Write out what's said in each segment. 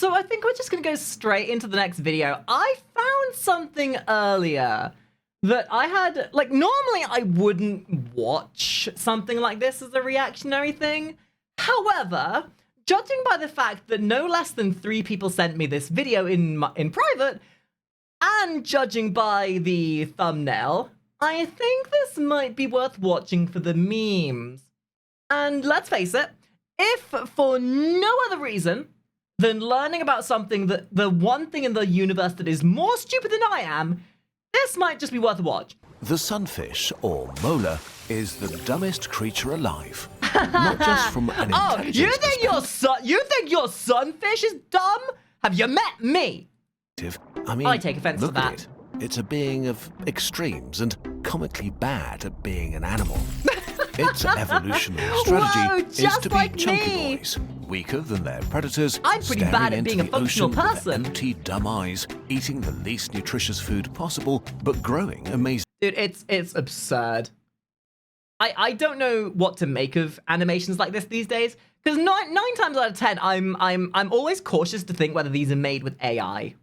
So I think we're just gonna go straight into the next video. I found something earlier that I had, like, normally I wouldn't watch something like this as a reactionary thing. However, judging by the fact that no less than 3 people sent me this video in private, and judging by the thumbnail, I think this might be worth watching for the memes. And let's face it, if for no other reason than learning about something that the one thing in the universe that is more stupid than I am, this might just be worth a watch. The sunfish, or molar, is the dumbest creature alive. Not just from an intelligence you think your sunfish is dumb? Have you met me? I mean, I take offense to look that. at it. It's a being of extremes and comically bad at being an animal. Its evolutionary strategy is to be like chunky me. boys, weaker than their predators. I'm pretty staring bad at into being a the functional ocean with person. empty, dumb eyes, eating the least nutritious food possible, but growing amazing. Dude, it's absurd. I don't know what to make of animations like this these days, because nine times out of 10, I'm always cautious to think whether these are made with AI.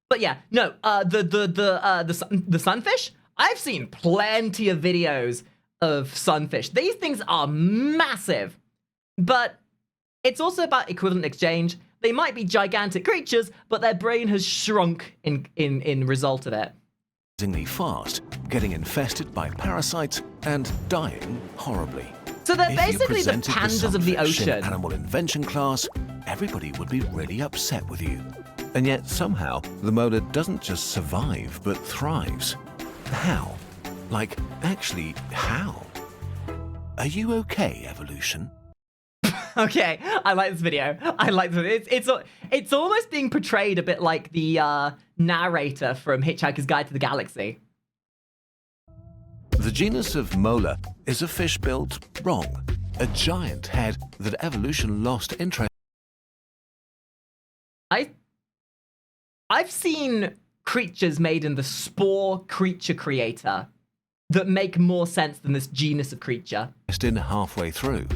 But yeah, no, the sunfish. I've seen plenty of videos of sunfish. These things are massive, but it's also about equivalent exchange. They might be gigantic creatures, but their brain has shrunk in result of it. Fast, getting infested by parasites and dying horribly. So they're If you basically the presented pandas of the sunfish in ocean. animal invention class, everybody would be really upset with you. And yet somehow the molar doesn't just survive but thrives. How? Like, actually, how? Are you okay, evolution? Okay, I like this video. I like this video. It's almost being portrayed a bit like the narrator from Hitchhiker's Guide to the Galaxy. The genus of molar is a fish built wrong, a giant head that evolution lost interest. I've seen creatures made in the Spore creature creator that make more sense than this genus of creature. In halfway through.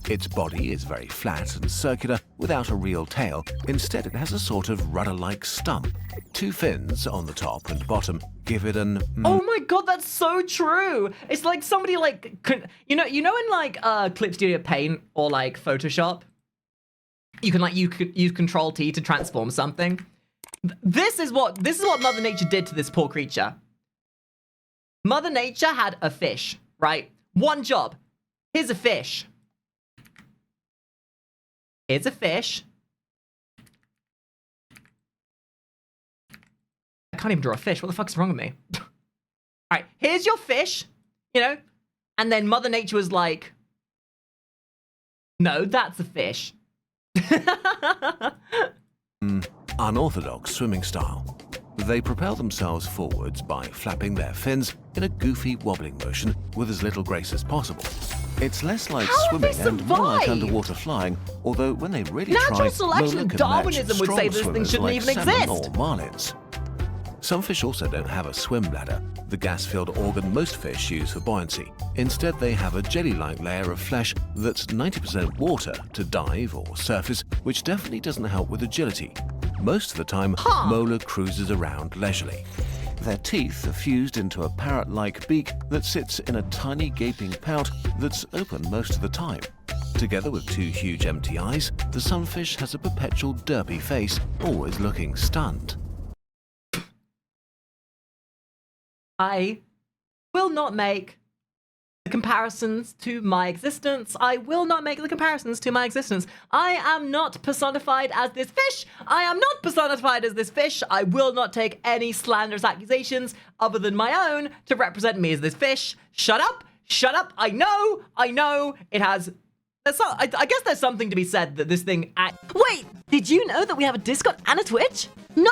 Its body is very flat and circular without a real tail. Instead, it has a sort of rudder-like stump. 2 fins on the top and bottom give it an... Oh my god, that's so true! It's like somebody like... You know in like Clip Studio Paint or like Photoshop? You can like use Control-T to transform something. This is what Mother Nature did to this poor creature. Mother Nature had a fish, right? One job. Here's a fish. Here's a fish. I can't even draw a fish. What the fuck's wrong with me? All right, here's your fish, you know? And then Mother Nature was like, no, that's a fish. Unorthodox swimming style. They propel themselves forwards by flapping their fins in a goofy wobbling motion with as little grace as possible. It's less like swimming and more like survived? underwater flying, although when they really Natural try, selection molar and can Darwinism match would say strong this thing swimmers shouldn't like even salmon exist. or marlins. Some fish also don't have a swim bladder, the gas-filled organ most fish use for buoyancy. Instead, they have a jelly-like layer of flesh that's 90% water to dive or surface, which definitely doesn't help with agility. Most of the time, molar cruises around leisurely. Their teeth are fused into a parrot-like beak that sits in a tiny gaping pout that's open most of the time. Together with 2 huge empty eyes, the sunfish has a perpetual derpy face, always looking stunned. I will not make the comparisons to my existence. I will not make the comparisons to my existence. I am not personified as this fish. I am not personified as this fish. I will not take any slanderous accusations other than my own to represent me as this fish. Shut up. Shut up. I know. It has... I guess there's something to be said that this thing... Wait, did you know that we have a Discord and a Twitch? No?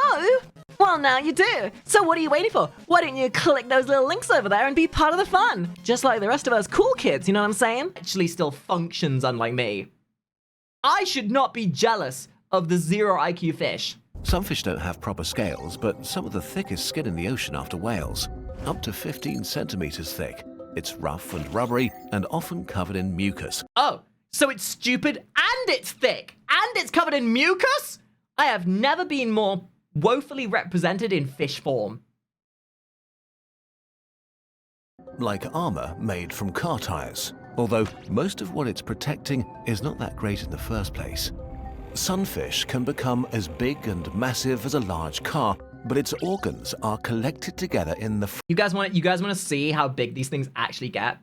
Well, now you do. So what are you waiting for? Why don't you click those little links over there and be part of the fun? Just like the rest of us cool kids, you know what I'm saying? Actually still functions unlike me. I should not be jealous of the 0 IQ fish. Some fish don't have proper scales, but some of the thickest skin in the ocean after whales, up to 15 centimeters thick. It's rough and rubbery and often covered in mucus. Oh, so it's stupid and it's thick and it's covered in mucus? I have never been more woefully represented in fish form. Like armor made from car tires, although most of what it's protecting is not that great in the first place. Sunfish can become as big and massive as a large car, but its organs are collected together in the... You guys want to see how big these things actually get?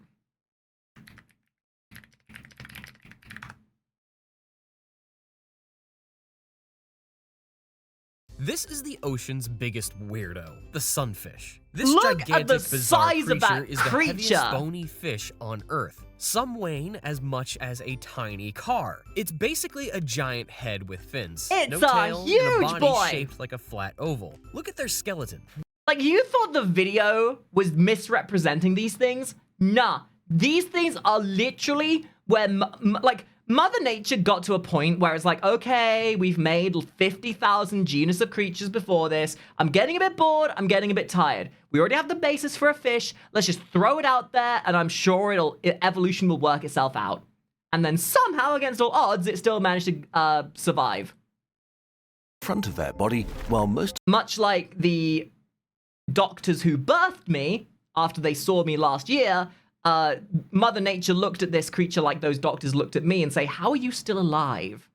This is the ocean's biggest weirdo, the sunfish. This Look gigantic, at the bizarre size of that is the creature. heaviest bony fish on Earth. Some weighing as much as a tiny car. It's basically a giant head with fins. It's no a tail, huge and a body boy. shaped like a flat oval. Look at their skeleton. Like, you thought the video was misrepresenting these things? Nah, these things are literally where, like, Mother Nature got to a point where it's like, okay, we've made 50,000 genus of creatures before this. I'm getting a bit bored. I'm getting a bit tired. We already have the basis for a fish. Let's just throw it out there, and I'm sure evolution will work itself out. And then somehow, against all odds, it still managed to survive. front of their body, while most... Much like the doctors who birthed me after they saw me last year, Mother Nature looked at this creature like those doctors looked at me and say, how are you still alive?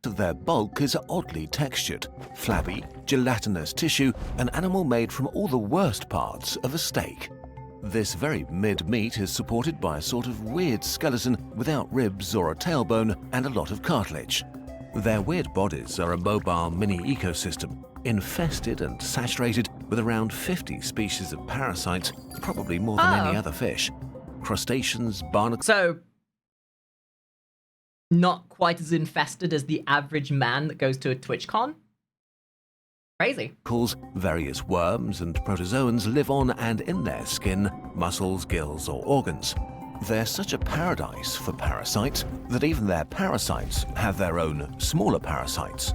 of their bulk is oddly textured, flabby, gelatinous tissue, an animal made from all the worst parts of a steak. This very mid-meat is supported by a sort of weird skeleton without ribs or a tailbone and a lot of cartilage. Their weird bodies are a mobile mini-ecosystem, infested and saturated with around 50 species of parasites, probably more than any other fish. Crustaceans, barnacles... So, not quite as infested as the average man that goes to a TwitchCon? Crazy. Various worms and protozoans live on and in their skin, muscles, gills, or organs. They're such a paradise for parasites that even their parasites have their own smaller parasites.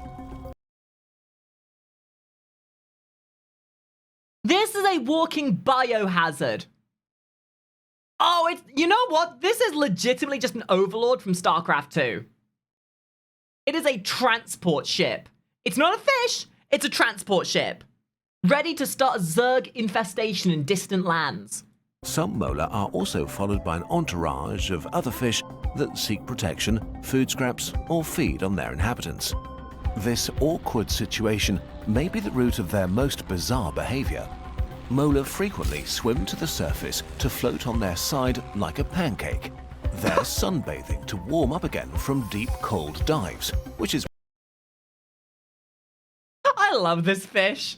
This is a walking biohazard. Oh, you know what? This is legitimately just an overlord from StarCraft 2. It is a transport ship. It's not a fish, it's a transport ship. Ready to start a Zerg infestation in distant lands. Some molar are also followed by an entourage of other fish that seek protection, food scraps, or feed on their inhabitants. This awkward situation may be the root of their most bizarre behavior. Molar frequently swim to the surface to float on their side like a pancake. They're sunbathing to warm up again from deep, cold dives, which is... I love this fish.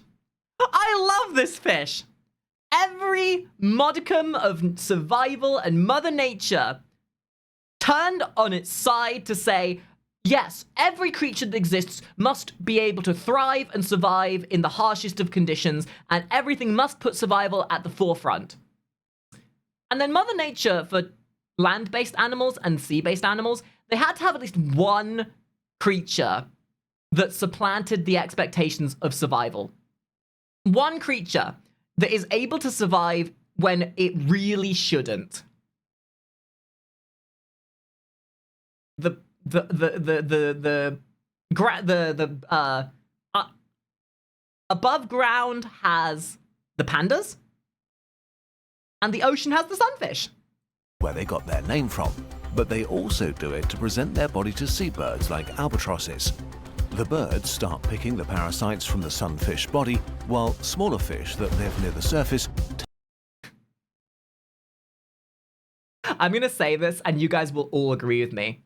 I love this fish. Every modicum of survival and Mother Nature turned on its side to say, yes, every creature that exists must be able to thrive and survive in the harshest of conditions, and everything must put survival at the forefront. And then Mother Nature, for land-based animals and sea-based animals, they had to have at least one creature that supplanted the expectations of survival. One creature that is able to survive when it really shouldn't. Above ground has the pandas, and the ocean has the sunfish. Where they got their name from, but they also do it to present their body to seabirds like albatrosses. The birds start picking the parasites from the sunfish body, while smaller fish that live near the surface... I'm gonna say this, and you guys will all agree with me.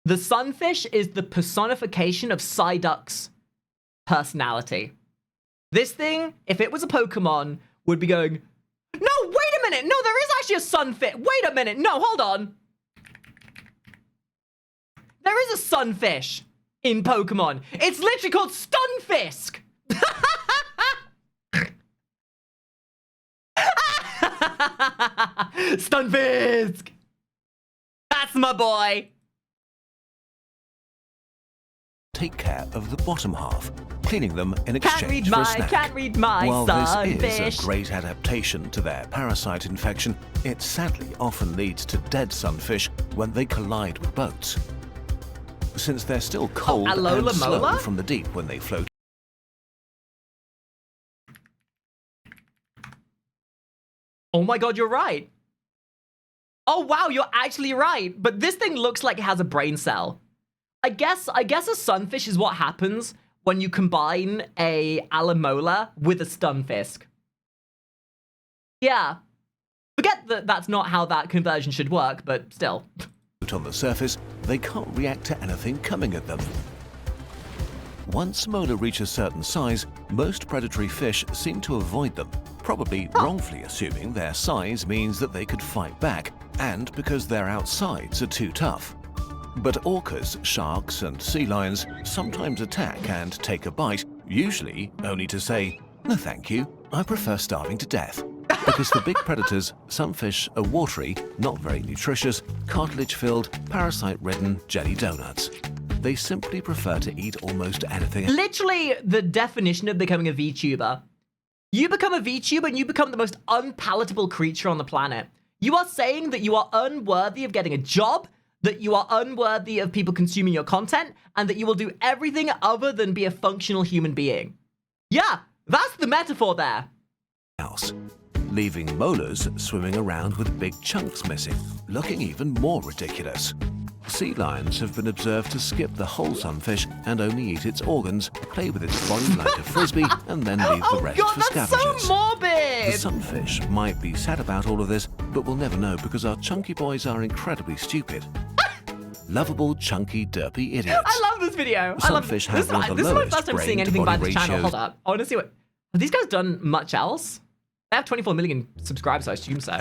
The sunfish is the personification of Psyduck's personality. This thing, if it was a Pokemon, would be going, no, wait a minute, no, there is actually a sunfish. Wait a minute, no, hold on. There is a sunfish in Pokemon. It's literally called Stunfisk. Stunfisk. That's my boy. take care of the bottom half, cleaning them in exchange for a snack. Can't read my While Sunfish. this is a great adaptation to their parasite infection, it sadly often leads to dead sunfish when they collide with boats. Since they're still cold and slow from the deep when they float. Oh my god, you're right. Oh wow, you're actually right. But this thing looks like it has a brain cell. I guess a sunfish is what happens when you combine a alamola with a stunfisk. Yeah. Forget that that's not how that conversion should work, but still. On the surface, they can't react to anything coming at them. Once mola reach a certain size, most predatory fish seem to avoid them, probably wrongfully assuming their size means that they could fight back, and because their outsides are too tough. But orcas, sharks, and sea lions sometimes attack and take a bite, usually only to say, "No thank you, I prefer starving to death." Because the big predators, some fish are watery, not very nutritious, cartilage-filled, parasite-ridden jelly donuts. They simply prefer to eat almost anything. Literally the definition of becoming a VTuber. You become a VTuber and you become the most unpalatable creature on the planet. You are saying that you are unworthy of getting a job, that you are unworthy of people consuming your content, and that you will do everything other than be a functional human being. Yeah, that's the metaphor there. Else, leaving molars swimming around with big chunks missing, looking even more ridiculous. Sea lions have been observed to skip the whole sunfish and only eat its organs, play with its body like a frisbee, and then leave the rest for scavengers. That's so morbid! The sunfish might be sad about all of this, but we'll never know because our chunky boys are incredibly stupid. Lovable, chunky, derpy idiots. I love this video. Sunfish have one of the This is my lowest first time seeing anything about this channel. Hold up. I want to see what... Have these guys done much else? They have 24 million subscribers, I assume so.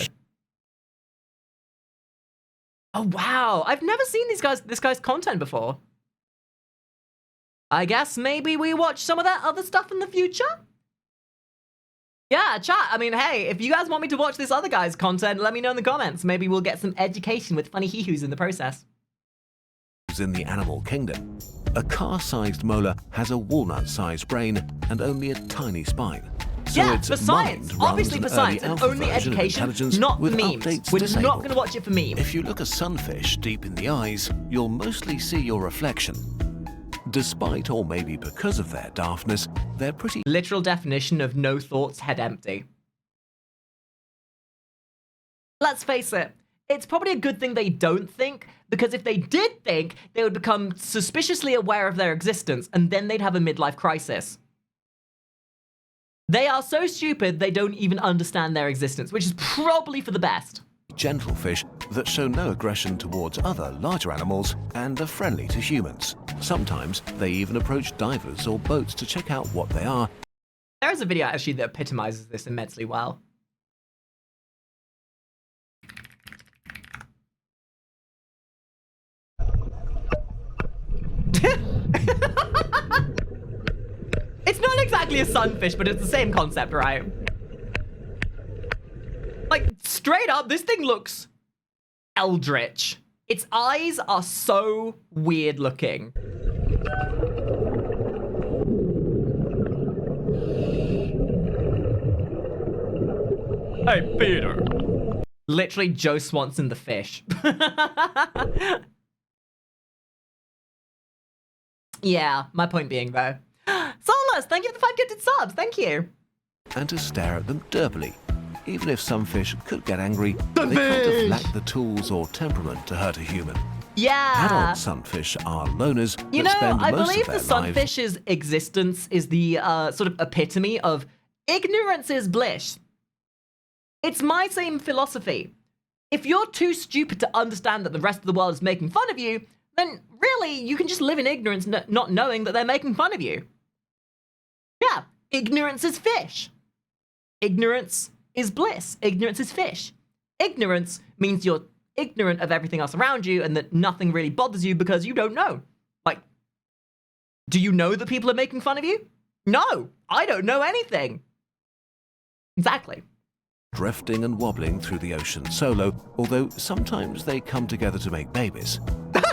Oh, wow. I've never seen this guy's content before. I guess maybe we watch some of that other stuff in the future? Yeah, chat. I mean, hey, if you guys want me to watch this other guy's content, let me know in the comments. Maybe we'll get some education with funny hee-hoos in the process. In the animal kingdom, a car-sized molar has a walnut-sized brain and only a tiny spine. So yeah, its for science. mind Obviously runs for an science. early And alpha only version of education, intelligence not with memes. updates We're just not disabled. going to watch it for memes. If you look a sunfish deep in the eyes, you'll mostly see your reflection. Despite or maybe because of their daftness, they're pretty... Literal definition of no thoughts, head empty. Let's face it. It's probably a good thing they don't think, because if they did think, they would become suspiciously aware of their existence, and then they'd have a midlife crisis. They are so stupid, they don't even understand their existence, which is probably for the best. gentle fish that show no aggression towards other larger animals and are friendly to humans. Sometimes they even approach divers or boats to check out what they are. There is a video actually that epitomizes this immensely well. It's not exactly a sunfish, but it's the same concept, right? Like, straight up, this thing looks eldritch. Its eyes are so weird looking. Hey, Peter. Literally Joe Swanson the fish. Yeah, my point being, though. Solus, thank you for the 5 gifted subs. Thank you. And to stare at them derpily. Even if some fish could get angry, they kind of lack the tools or temperament to hurt a human. Yeah. Adult sunfish are loners You that know, spend I most believe of their the sunfish's existence is the sort of epitome of ignorance is bliss. It's my same philosophy. If you're too stupid to understand that the rest of the world is making fun of you, then really you can just live in ignorance, not knowing that they're making fun of you. Yeah, ignorance is fish. Ignorance is bliss. Ignorance is fish. Ignorance means you're ignorant of everything else around you and that nothing really bothers you because you don't know. Like, do you know that people are making fun of you? No, I don't know anything. Exactly. Drifting and wobbling through the ocean solo, although sometimes they come together to make babies.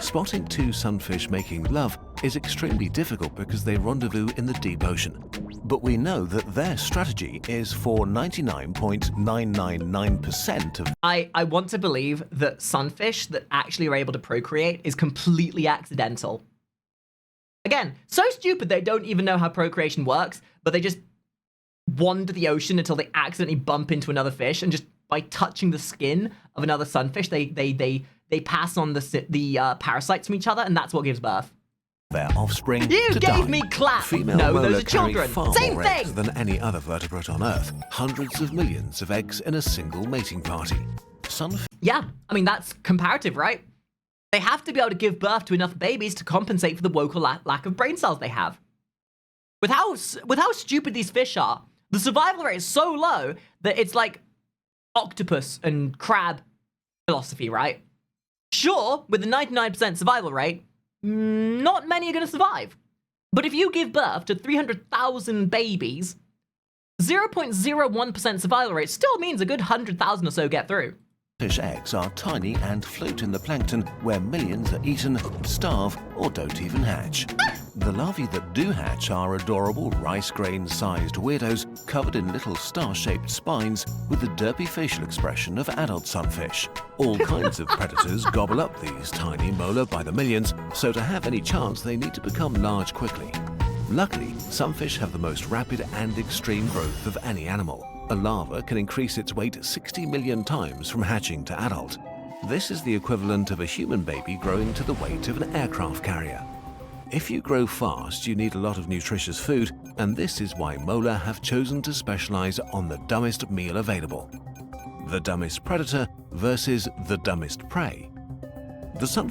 Spotting two sunfish making love is extremely difficult because they rendezvous in the deep ocean. But we know that their strategy is for 99.999% of... I want to believe that sunfish that actually are able to procreate is completely accidental. Again, so stupid they don't even know how procreation works, but they just wander the ocean until they accidentally bump into another fish, and just by touching the skin of another sunfish, they pass on the parasites from each other, and that's what gives birth. Their offspring You to gave die. me clap! Female No, molar those are carry children. far Same more thing! eggs than any other vertebrate on Earth. Hundreds of millions of eggs in a single mating party. Sunfish Yeah, I mean, that's comparative, right? They have to be able to give birth to enough babies to compensate for the woeful lack of brain cells they have. With how stupid these fish are, the survival rate is so low that it's like octopus and crab philosophy, right? Sure, with the 99% survival rate, not many are going to survive. But if you give birth to 300,000 babies, 0.01% survival rate still means a good 100,000 or so get through. eggs are tiny and float in the plankton where millions are eaten, starve, or don't even hatch. The larvae that do hatch are adorable rice grain-sized weirdos covered in little star-shaped spines with the derpy facial expression of adult sunfish. All kinds of predators gobble up these tiny molar by the millions, so to have any chance they need to become large quickly. Luckily, sunfish have the most rapid and extreme growth of any animal. A larva can increase its weight 60 million times from hatching to adult. This is the equivalent of a human baby growing to the weight of an aircraft carrier. If you grow fast, you need a lot of nutritious food, and this is why molar have chosen to specialize on the dumbest meal available. The dumbest predator versus the dumbest prey. The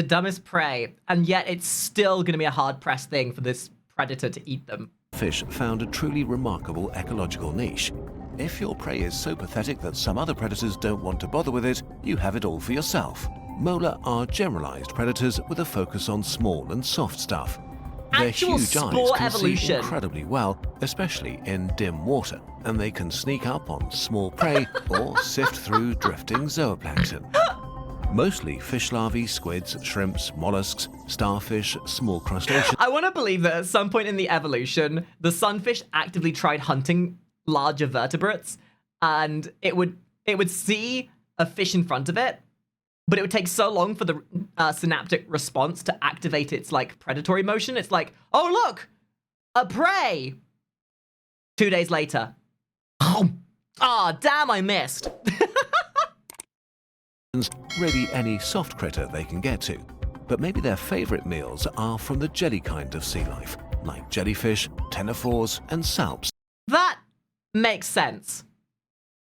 dumbest prey, and yet it's still going to be a hard-pressed thing for this predator to eat them. Sunfish found a truly remarkable ecological niche. If your prey is so pathetic that some other predators don't want to bother with it, you have it all for yourself. Molar are generalized predators with a focus on small and soft stuff. Their Actual huge eyes spore can see evolution. incredibly well, especially in dim water, and they can sneak up on small prey or sift through drifting zooplankton. Mostly fish larvae, squids, shrimps, mollusks, starfish, small crustaceans. I want to believe that at some point in the evolution, the sunfish actively tried hunting larger vertebrates, and it would see a fish in front of it, but it would take so long for the synaptic response to activate its like predatory motion. It's like, oh look, a prey. 2 days later, damn, I missed. Really any soft critter they can get to. But maybe their favorite meals are from the jelly kind of sea life, like jellyfish, ctenophores, and salps. That makes sense.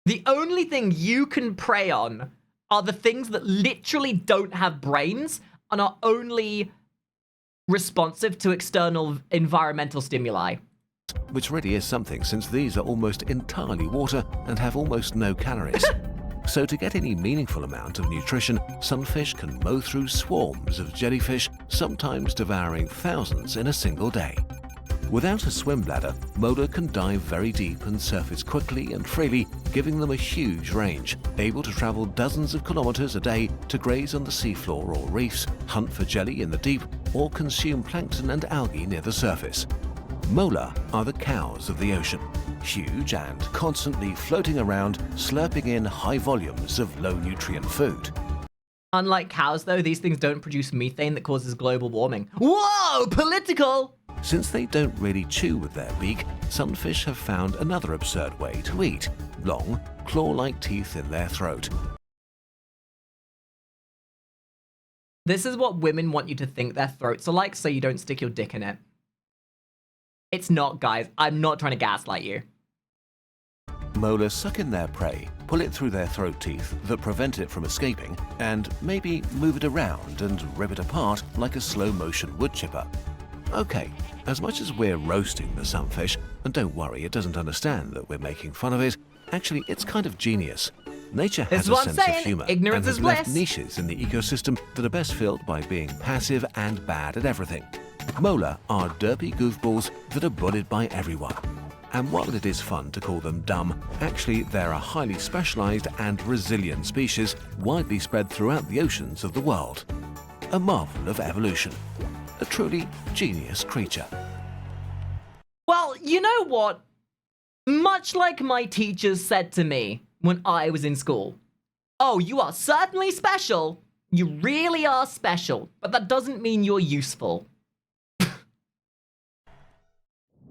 The only thing you can prey on are the things that literally don't have brains and are only responsive to external environmental stimuli. Which really is something, since these are almost entirely water and have almost no calories. So to get any meaningful amount of nutrition, sunfish can mow through swarms of jellyfish, sometimes devouring thousands in a single day. Without a swim bladder, molar can dive very deep and surface quickly and freely, giving them a huge range, able to travel dozens of kilometers a day to graze on the seafloor or reefs, hunt for jelly in the deep, or consume plankton and algae near the surface. Molar are the cows of the ocean, huge and constantly floating around, slurping in high volumes of low-nutrient food. Unlike cows, though, these things don't produce methane that causes global warming. Whoa, political! Since they don't really chew with their beak, sunfish have found another absurd way to eat: long, claw-like teeth in their throat. This is what women want you to think their throats are like, so you don't stick your dick in it. It's not, guys. I'm not trying to gaslight you. Molar suck in their prey, pull it through their throat teeth that prevent it from escaping, and maybe move it around and rip it apart like a slow-motion wood chipper. Okay, as much as we're roasting the sunfish, and don't worry, it doesn't understand that we're making fun of it, actually it's kind of genius. Nature This has is a what I'm sense saying. of humor and Ignorance has is left bliss. niches in the ecosystem that are best filled by being passive and bad at everything. Molar are derpy goofballs that are bullied by everyone. And while it is fun to call them dumb, actually they're a highly specialized and resilient species widely spread throughout the oceans of the world. a marvel of evolution. A truly genius creature. Well, you know what? Much like my teachers said to me when I was in school, oh, you are certainly special. You really are special, but that doesn't mean you're useful.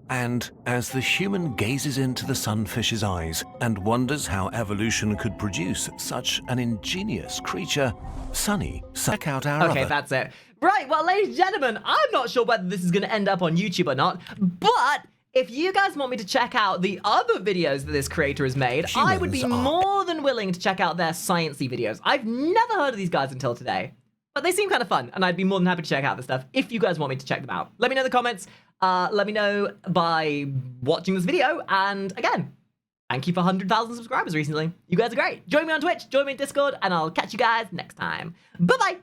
And as the human gazes into the sunfish's eyes and wonders how evolution could produce such an ingenious creature, Sunny, check out our Okay, other... that's it. Right, well, ladies and gentlemen, I'm not sure whether this is going to end up on YouTube or not, but if you guys want me to check out the other videos that this creator has made, I would be more than willing to check out their sciencey videos. I've never heard of these guys until today, but they seem kind of fun, and I'd be more than happy to check out this stuff if you guys want me to check them out. Let me know in the comments. Let me know by watching this video, and again, thank you for 100,000 subscribers recently. You guys are great. Join me on Twitch, join me in Discord, and I'll catch you guys next time. Bye-bye!